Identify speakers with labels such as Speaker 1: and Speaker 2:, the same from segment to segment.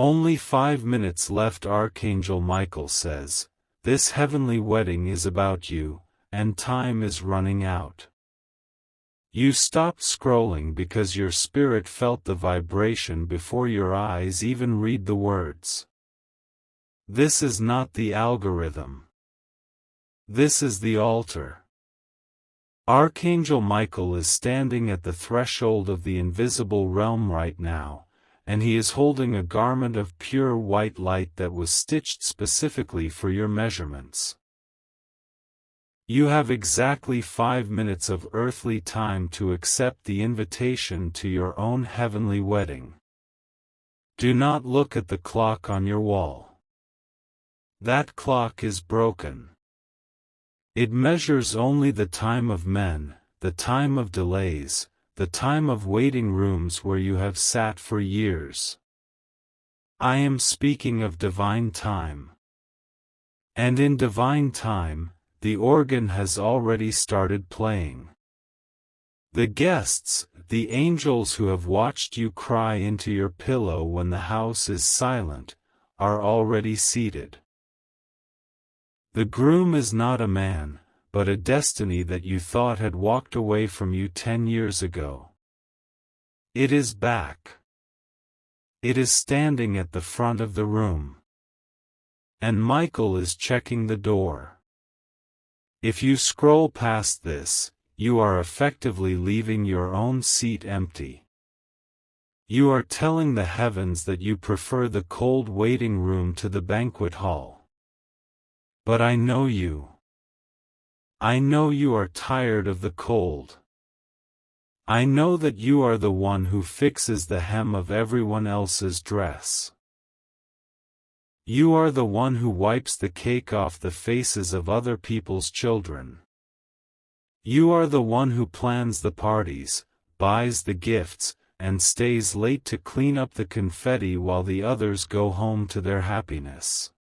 Speaker 1: Only 5 minutes left. Archangel Michael says, this heavenly wedding is about you, and time is running out. You stopped scrolling because your spirit felt the vibration before your eyes even read the words. This is not the algorithm. This is the altar. Archangel Michael is standing at the threshold of the invisible realm right now, and he is holding a garment of pure white light that was stitched specifically for your measurements. You have exactly 5 minutes of earthly time to accept the invitation to your own heavenly wedding. Do not look at the clock on your wall. That clock is broken. It measures only the time of men, the time of delays, the time of waiting rooms where you have sat for years. I am speaking of divine time. And in divine time, the organ has already started playing. The guests, the angels who have watched you cry into your pillow when the house is silent, are already seated. The groom is not a man, but a destiny that you thought had walked away from you 10 years ago. It is back. It is standing at the front of the room. And Michael is checking the door. If you scroll past this, you are effectively leaving your own seat empty. You are telling the heavens that you prefer the cold waiting room to the banquet hall. But I know you. I know you are tired of the cold. I know that you are the one who fixes the hem of everyone else's dress. You are the one who wipes the cake off the faces of other people's children. You are the one who plans the parties, buys the gifts, and stays late to clean up the confetti while the others go home to their happiness.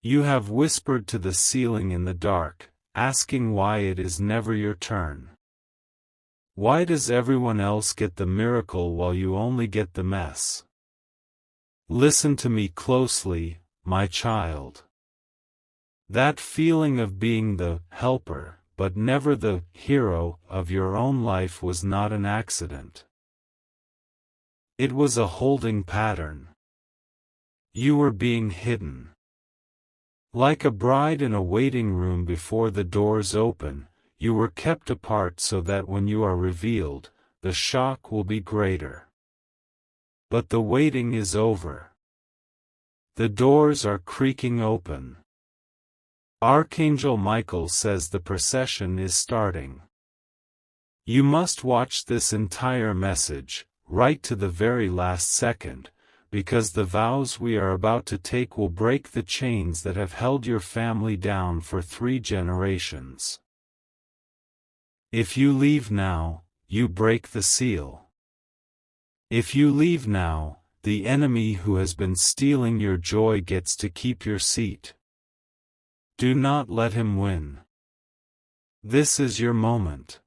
Speaker 1: You have whispered to the ceiling in the dark, asking why it is never your turn. Why does everyone else get the miracle while you only get the mess? Listen to me closely, my child. That feeling of being the helper, but never the hero, of your own life was not an accident. It was a holding pattern. You were being hidden. Like a bride in a waiting room before the doors open, you were kept apart so that when you are revealed, the shock will be greater. But the waiting is over. The doors are creaking open. Archangel Michael says the procession is starting. You must watch this entire message, right to the very last second, because the vows we are about to take will break the chains that have held your family down for 3 generations. If you leave now, you break the seal. If you leave now, the enemy who has been stealing your joy gets to keep your seat. Do not let him win. This is your moment.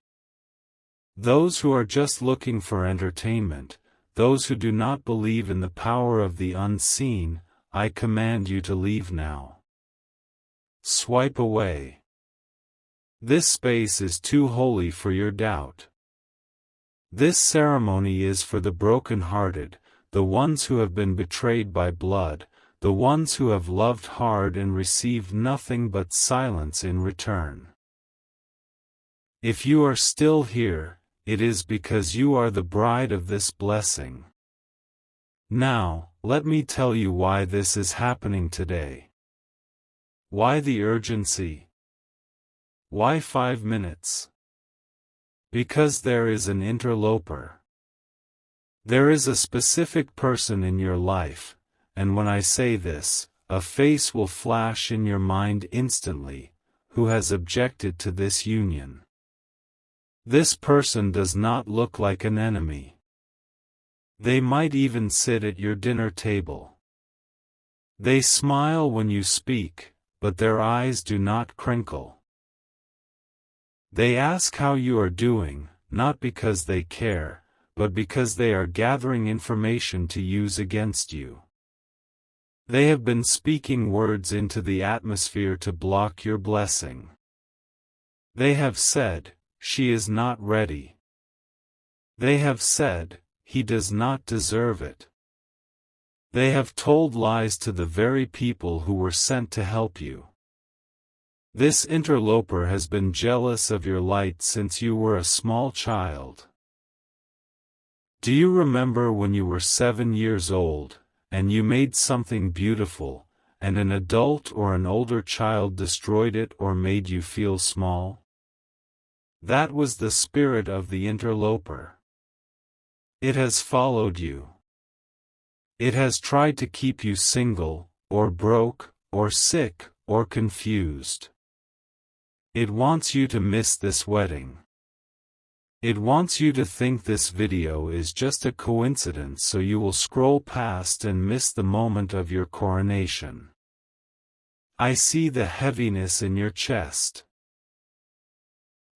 Speaker 1: Those who are just looking for entertainment, those who do not believe in the power of the unseen, I command you to leave now. Swipe away. This space is too holy for your doubt. This ceremony is for the broken-hearted, the ones who have been betrayed by blood, the ones who have loved hard and received nothing but silence in return. If you are still here, it is because you are the bride of this blessing. Now, let me tell you why this is happening today. Why the urgency? Why 5 minutes? Because there is an interloper. There is a specific person in your life, and when I say this, a face will flash in your mind instantly, who has objected to this union. This person does not look like an enemy. They might even sit at your dinner table. They smile when you speak, but their eyes do not crinkle. They ask how you are doing, not because they care, but because they are gathering information to use against you. They have been speaking words into the atmosphere to block your blessing. They have said, "She is not ready." They have said, "He does not deserve it." They have told lies to the very people who were sent to help you. This interloper has been jealous of your light since you were a small child. Do you remember when you were 7 years old, and you made something beautiful, and an adult or an older child destroyed it or made you feel small? That was the spirit of the interloper. It has followed you. It has tried to keep you single, or broke, or sick, or confused. It wants you to miss this wedding. It wants you to think this video is just a coincidence so you will scroll past and miss the moment of your coronation. I see the heaviness in your chest.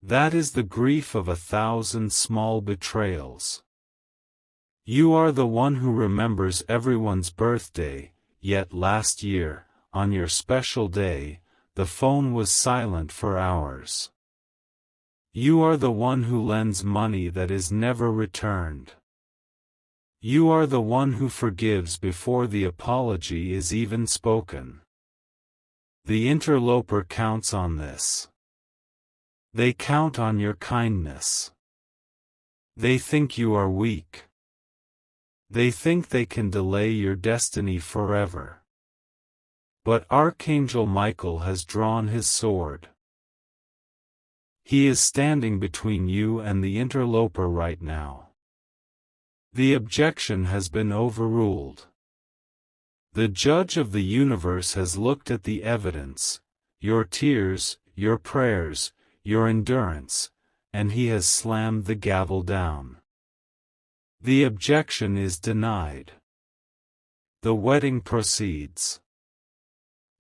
Speaker 1: That is the grief of 1,000 small betrayals. You are the one who remembers everyone's birthday, yet last year, on your special day, the phone was silent for hours. You are the one who lends money that is never returned. You are the one who forgives before the apology is even spoken. The interloper counts on this. They count on your kindness. They think you are weak. They think they can delay your destiny forever. But Archangel Michael has drawn his sword. He is standing between you and the interloper right now. The objection has been overruled. The judge of the universe has looked at the evidence, your tears, your prayers, your endurance, and he has slammed the gavel down. The objection is denied. The wedding proceeds.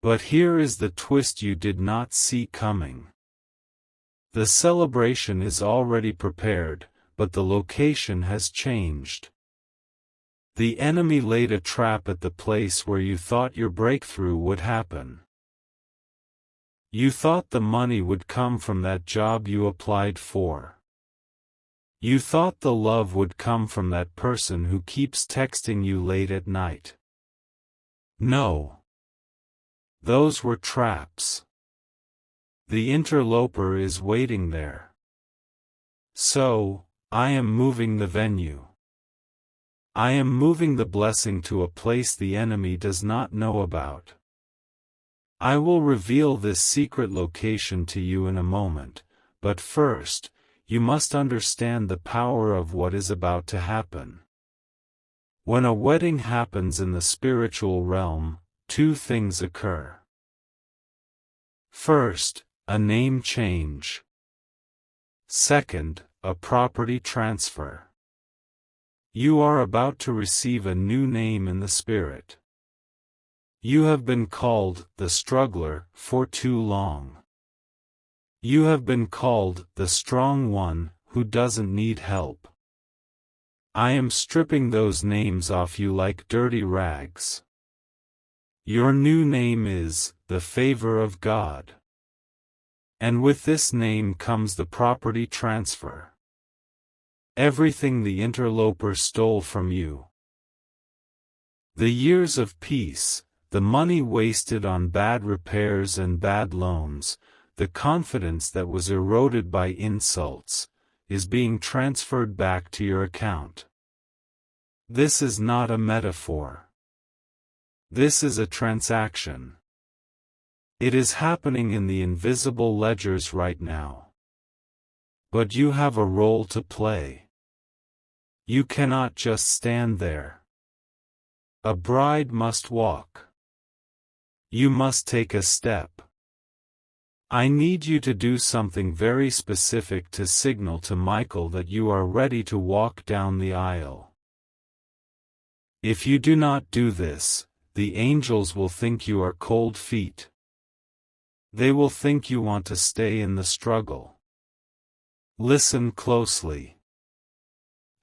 Speaker 1: But here is the twist you did not see coming. The celebration is already prepared, but the location has changed. The enemy laid a trap at the place where you thought your breakthrough would happen. You thought the money would come from that job you applied for. You thought the love would come from that person who keeps texting you late at night. No. Those were traps. The interloper is waiting there. So, I am moving the venue. I am moving the blessing to a place the enemy does not know about. I will reveal this secret location to you in a moment, but first, you must understand the power of what is about to happen. When a wedding happens in the spiritual realm, two things occur. First, a name change. Second, a property transfer. You are about to receive a new name in the spirit. You have been called the struggler for too long. You have been called the strong one who doesn't need help. I am stripping those names off you like dirty rags. Your new name is the favor of God. And with this name comes the property transfer. Everything the interloper stole from you. The years of peace, the money wasted on bad repairs and bad loans, the confidence that was eroded by insults, is being transferred back to your account. This is not a metaphor. This is a transaction. It is happening in the invisible ledgers right now. But you have a role to play. You cannot just stand there. A bride must walk. You must take a step. I need you to do something very specific to signal to Michael that you are ready to walk down the aisle. If you do not do this, the angels will think you are cold feet. They will think you want to stay in the struggle. Listen closely.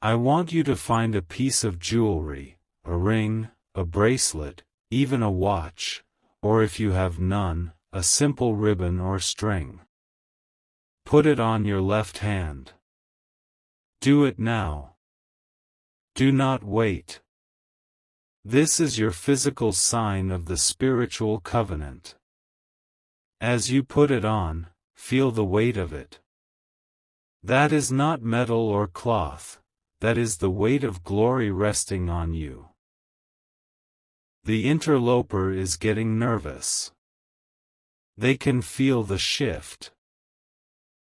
Speaker 1: I want you to find a piece of jewelry, a ring, a bracelet, even a watch, or if you have none, a simple ribbon or string. Put it on your left hand. Do it now. Do not wait. This is your physical sign of the spiritual covenant. As you put it on, feel the weight of it. That is not metal or cloth, that is the weight of glory resting on you. The interloper is getting nervous. They can feel the shift.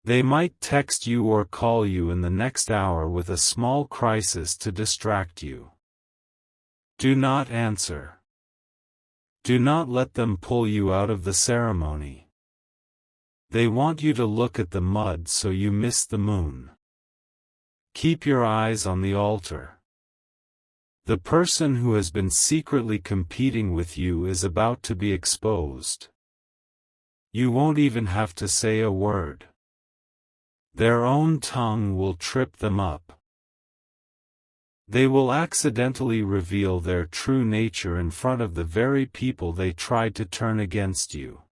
Speaker 1: They might text you or call you in the next hour with a small crisis to distract you. Do not answer. Do not let them pull you out of the ceremony. They want you to look at the mud so you miss the moon. Keep your eyes on the altar. The person who has been secretly competing with you is about to be exposed. You won't even have to say a word. Their own tongue will trip them up. They will accidentally reveal their true nature in front of the very people they tried to turn against you.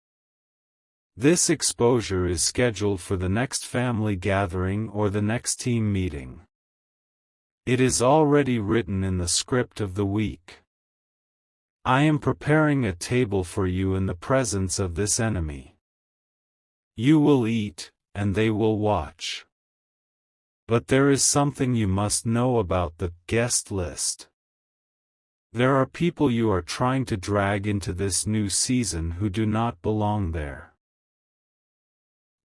Speaker 1: This exposure is scheduled for the next family gathering or the next team meeting. It is already written in the script of the week. I am preparing a table for you in the presence of this enemy. You will eat, and they will watch. But there is something you must know about the guest list. There are people you are trying to drag into this new season who do not belong there.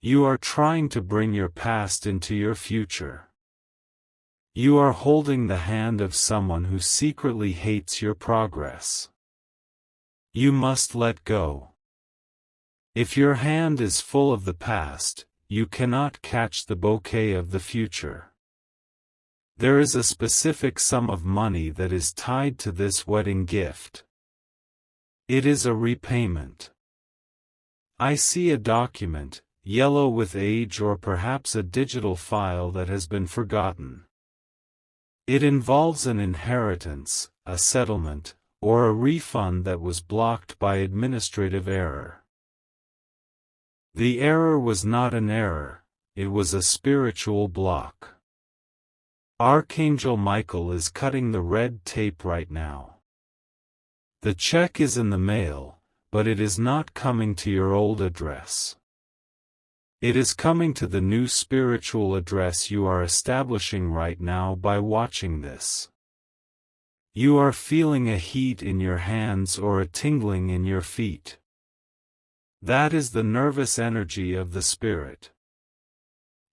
Speaker 1: You are trying to bring your past into your future. You are holding the hand of someone who secretly hates your progress. You must let go. If your hand is full of the past, you cannot catch the bouquet of the future. There is a specific sum of money that is tied to this wedding gift. It is a repayment. I see a document, yellow with age or perhaps a digital file that has been forgotten. It involves an inheritance, a settlement, or a refund that was blocked by administrative error. The error was not an error, it was a spiritual block. Archangel Michael is cutting the red tape right now. The check is in the mail, but it is not coming to your old address. It is coming to the new spiritual address you are establishing right now by watching this. You are feeling a heat in your hands or a tingling in your feet. That is the nervous energy of the spirit.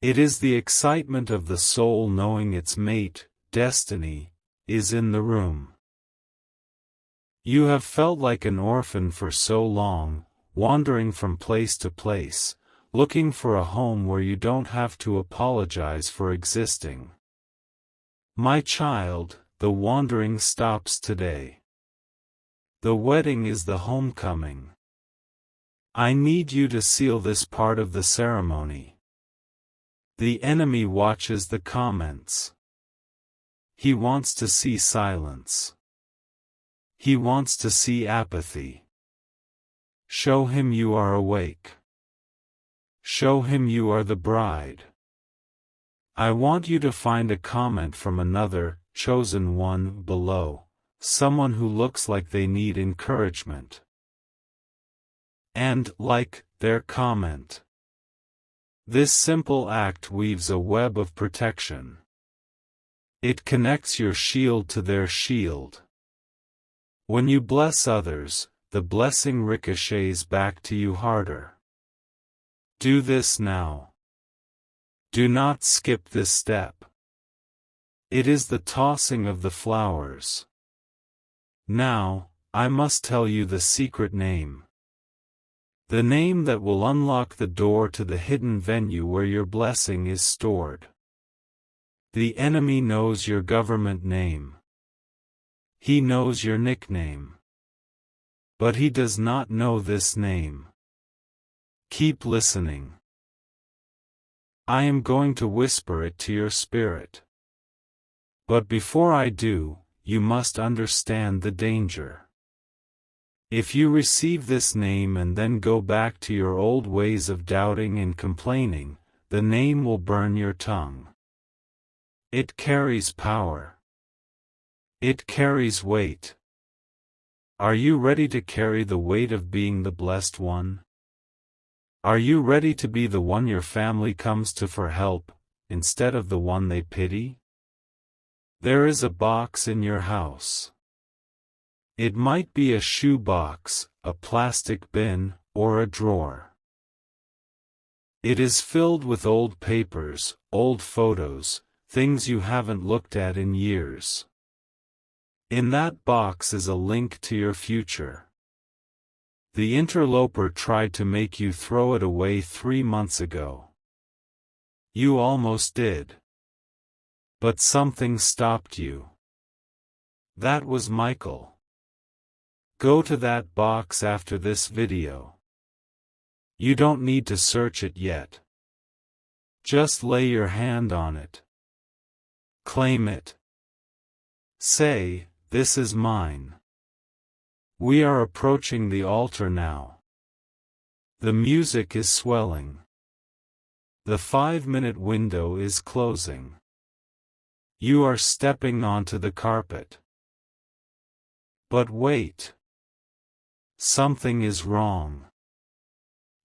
Speaker 1: It is the excitement of the soul knowing its mate, destiny, is in the room. You have felt like an orphan for so long, wandering from place to place, looking for a home where you don't have to apologize for existing. My child, the wandering stops today. The wedding is the homecoming. I need you to seal this part of the ceremony. The enemy watches the comments. He wants to see silence. He wants to see apathy. Show him you are awake. Show him you are the bride. I want you to find a comment from another, chosen one, below, someone who looks like they need encouragement. And like their comment. This simple act weaves a web of protection. It connects your shield to their shield. When you bless others, the blessing ricochets back to you harder. Do this now. Do not skip this step. It is the tossing of the flowers. Now, I must tell you the secret name. The name that will unlock the door to the hidden venue where your blessing is stored. The enemy knows your government name. He knows your nickname. But he does not know this name. Keep listening. I am going to whisper it to your spirit. But before I do, you must understand the danger. If you receive this name and then go back to your old ways of doubting and complaining, the name will burn your tongue. It carries power. It carries weight. Are you ready to carry the weight of being the blessed one? Are you ready to be the one your family comes to for help, instead of the one they pity? There is a box in your house. It might be a shoe box, a plastic bin, or a drawer. It is filled with old papers, old photos, things you haven't looked at in years. In that box is a link to your future. The interloper tried to make you throw it away 3 months ago. You almost did. But something stopped you. That was Michael. Go to that box after this video. You don't need to search it yet. Just lay your hand on it. Claim it. Say, "This is mine." We are approaching the altar now. The music is swelling. The 5-minute window is closing. You are stepping onto the carpet. But wait. Something is wrong.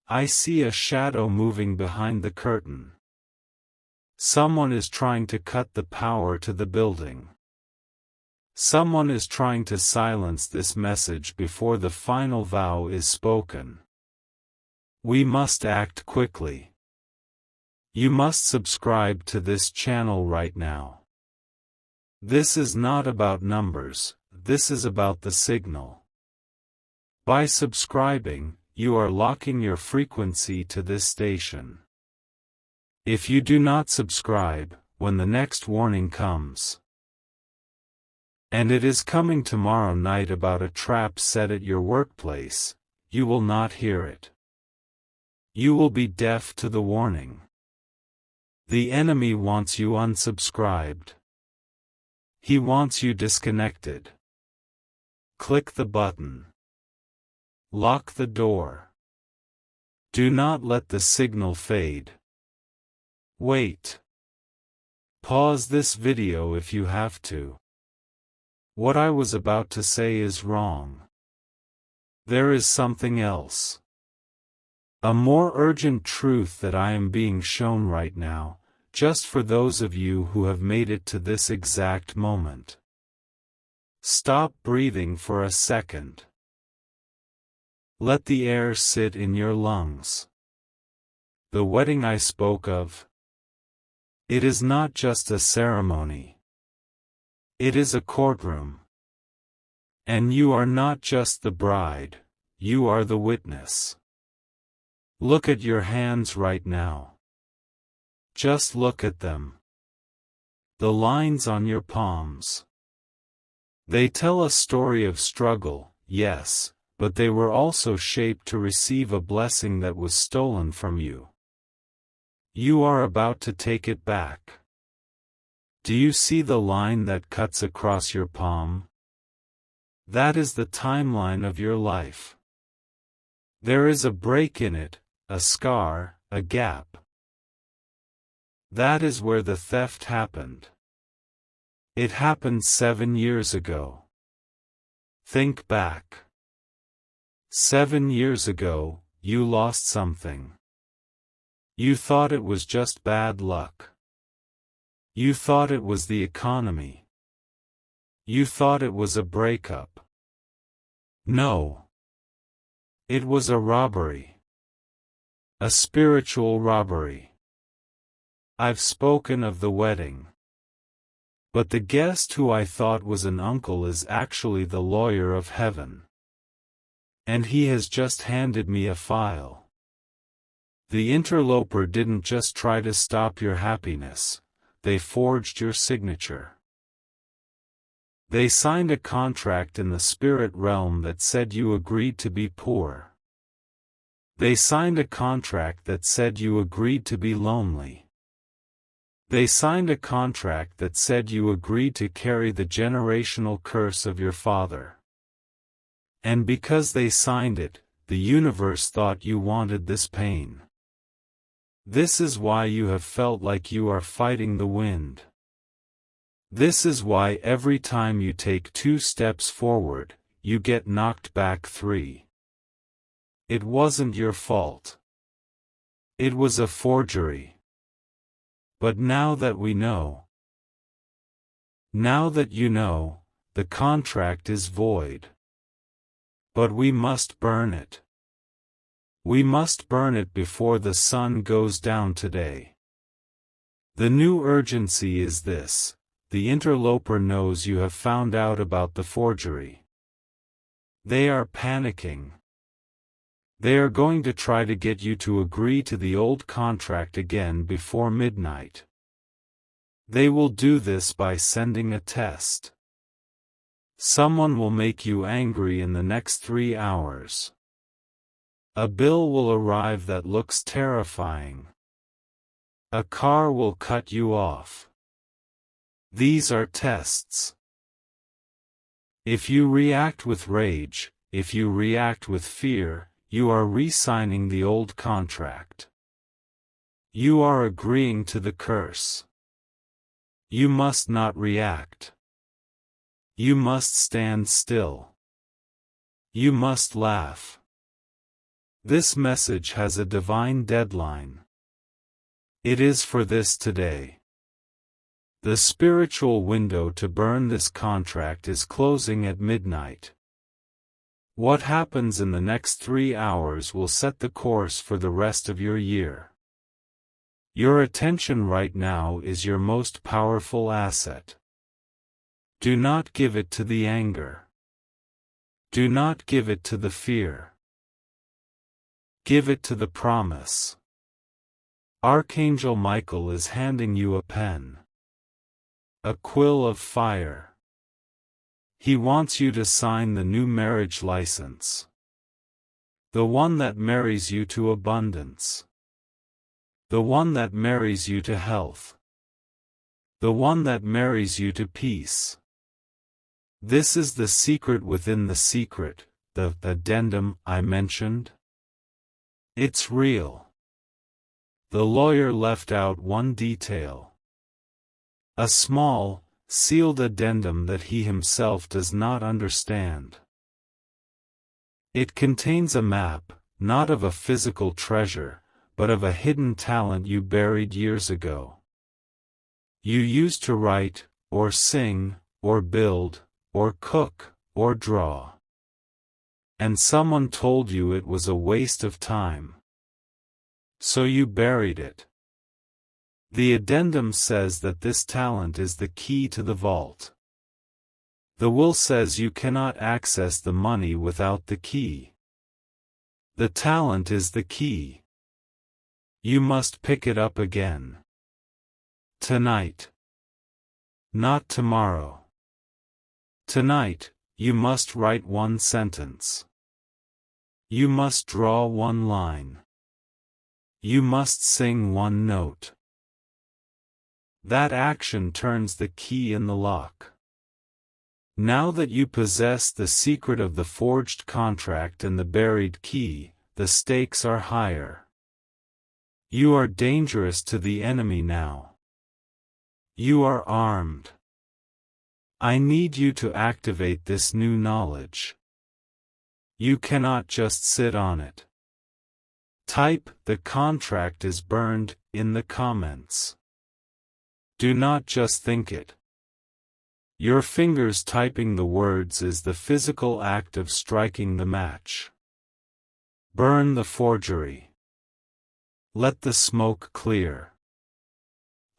Speaker 1: I see a shadow moving behind the curtain. Someone is trying to cut the power to the building. Someone is trying to silence this message before the final vow is spoken. We must act quickly. You must subscribe to this channel right now. This is not about numbers, this is about the signal. By subscribing, you are locking your frequency to this station. If you do not subscribe, when the next warning comes, and it is coming tomorrow night about a trap set at your workplace, you will not hear it. You will be deaf to the warning. The enemy wants you unsubscribed. He wants you disconnected. Click the button. Lock the door. Do not let the signal fade. Wait. Pause this video if you have to. What I was about to say is wrong. There is something else. A more urgent truth that I am being shown right now, just for those of you who have made it to this exact moment. Stop breathing for a second. Let the air sit in your lungs. The wedding I spoke of. It is not just a ceremony. It is a courtroom. And you are not just the bride, you are the witness. Look at your hands right now. Just look at them. The lines on your palms. They tell a story of struggle, yes, but they were also shaped to receive a blessing that was stolen from you. You are about to take it back. Do you see the line that cuts across your palm? That is the timeline of your life. There is a break in it, a scar, a gap. That is where the theft happened. It happened 7 years ago. Think back. 7 years ago, you lost something. You thought it was just bad luck. You thought it was the economy. You thought it was a breakup. No. It was a robbery. A spiritual robbery. I've spoken of the wedding. But the guest who I thought was an uncle is actually the lawyer of heaven. And he has just handed me a file. The interloper didn't just try to stop your happiness, they forged your signature. They signed a contract in the spirit realm that said you agreed to be poor. They signed a contract that said you agreed to be lonely. They signed a contract that said you agreed to carry the generational curse of your father. And because they signed it, the universe thought you wanted this pain. This is why you have felt like you are fighting the wind. This is why every time you take 2 steps forward, you get knocked back 3. It wasn't your fault. It was a forgery. But now that we know, now that you know, the contract is void. But we must burn it. We must burn it before the sun goes down today. The new urgency is this: the interloper knows you have found out about the forgery. They are panicking. They are going to try to get you to agree to the old contract again before midnight. They will do this by sending a test. Someone will make you angry in the next 3 hours. A bill will arrive that looks terrifying. A car will cut you off. These are tests. If you react with rage, if you react with fear, you are re-signing the old contract. You are agreeing to the curse. You must not react. You must stand still. You must laugh. This message has a divine deadline. It is for this today. The spiritual window to burn this contract is closing at midnight. What happens in the next 3 hours will set the course for the rest of your year. Your attention right now is your most powerful asset. Do not give it to the anger. Do not give it to the fear. Give it to the promise. Archangel Michael is handing you a pen. A quill of fire. He wants you to sign the new marriage license. The one that marries you to abundance. The one that marries you to health. The one that marries you to peace. This is the secret within the secret, the addendum I mentioned. It's real. The lawyer left out one detail. A small, sealed addendum that he himself does not understand. It contains a map, not of a physical treasure, but of a hidden talent you buried years ago. You used to write, or sing, or build, or cook, or draw. And someone told you it was a waste of time. So you buried it. The addendum says that this talent is the key to the vault. The will says you cannot access the money without the key. The talent is the key. You must pick it up again. Tonight. Not tomorrow. Tonight, you must write 1 sentence. You must draw 1 line. You must sing 1 note. That action turns the key in the lock. Now that you possess the secret of the forged contract and the buried key, the stakes are higher. You are dangerous to the enemy now. You are armed. I need you to activate this new knowledge. You cannot just sit on it. Type "the contract is burned" in the comments. Do not just think it. Your fingers typing the words is the physical act of striking the match. Burn the forgery. Let the smoke clear.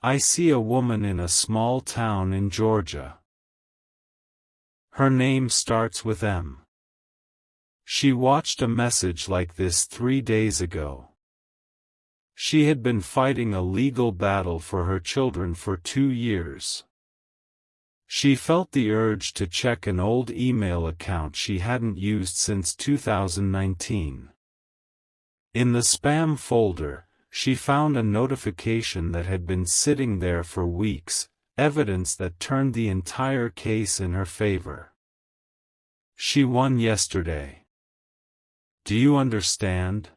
Speaker 1: I see a woman in a small town in Georgia. Her name starts with M. She watched a message like this 3 days ago. She had been fighting a legal battle for her children for 2 years. She felt the urge to check an old email account she hadn't used since 2019. In the spam folder, she found a notification that had been sitting there for weeks, evidence that turned the entire case in her favor. She won yesterday. Do you understand?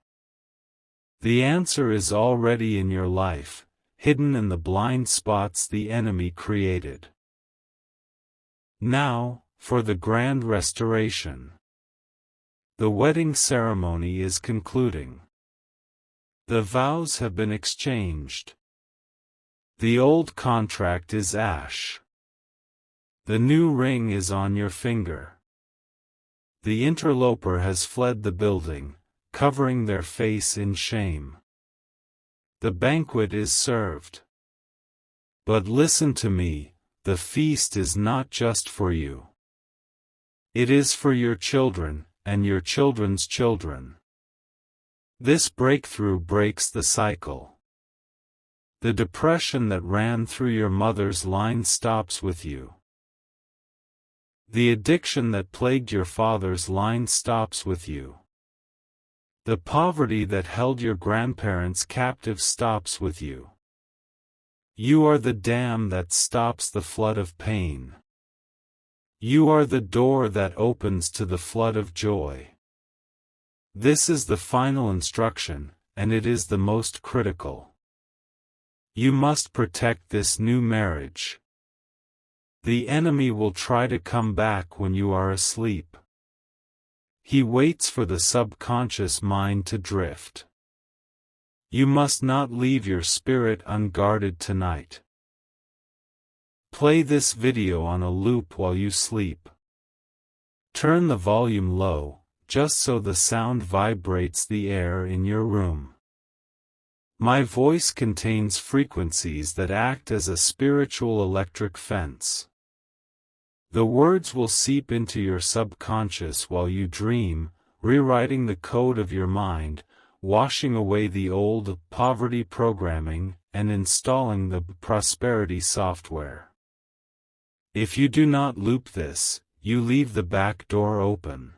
Speaker 1: The answer is already in your life, hidden in the blind spots the enemy created. Now, for the grand restoration. The wedding ceremony is concluding. The vows have been exchanged. The old contract is ash. The new ring is on your finger. The interloper has fled the building, covering their face in shame. The banquet is served. But listen to me, the feast is not just for you. It is for your children, and your children's children. This breakthrough breaks the cycle. The depression that ran through your mother's line stops with you. The addiction that plagued your father's line stops with you. The poverty that held your grandparents captive stops with you. You are the dam that stops the flood of pain. You are the door that opens to the flood of joy. This is the final instruction, and it is the most critical. You must protect this new marriage. The enemy will try to come back when you are asleep. He waits for the subconscious mind to drift. You must not leave your spirit unguarded tonight. Play this video on a loop while you sleep. Turn the volume low, just so the sound vibrates the air in your room. My voice contains frequencies that act as a spiritual electric fence. The words will seep into your subconscious while you dream, rewriting the code of your mind, washing away the old poverty programming, and installing the prosperity software. If you do not loop this, you leave the back door open.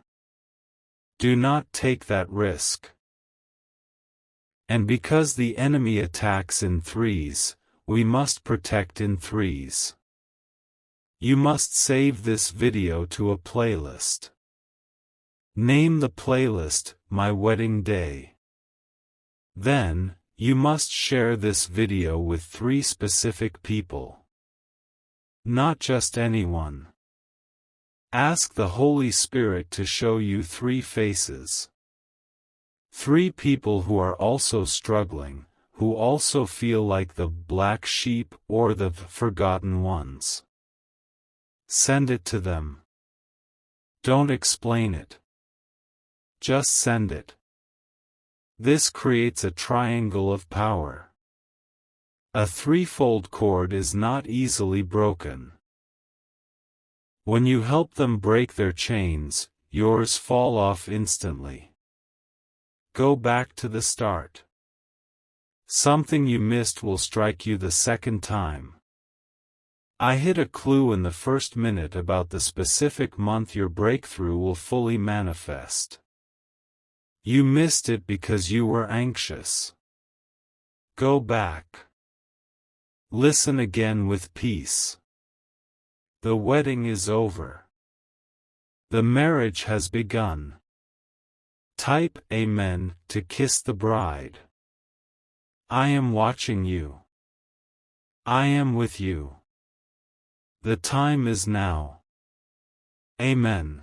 Speaker 1: Do not take that risk. And because the enemy attacks in threes, we must protect in threes. You must save this video to a playlist. Name the playlist, My Wedding Day. Then, you must share this video with 3 specific people. Not just anyone. Ask the Holy Spirit to show you 3 faces. 3 people who are also struggling, who also feel like the black sheep or the forgotten ones. Send it to them. Don't explain it. Just send it. This creates a triangle of power. A threefold cord is not easily broken. When you help them break their chains, yours fall off instantly. Go back to the start. Something you missed will strike you the second time. I hid a clue in the first minute about the specific month your breakthrough will fully manifest. You missed it because you were anxious. Go back. Listen again with peace. The wedding is over. The marriage has begun. Type Amen to kiss the bride. I am watching you. I am with you. The time is now. Amen.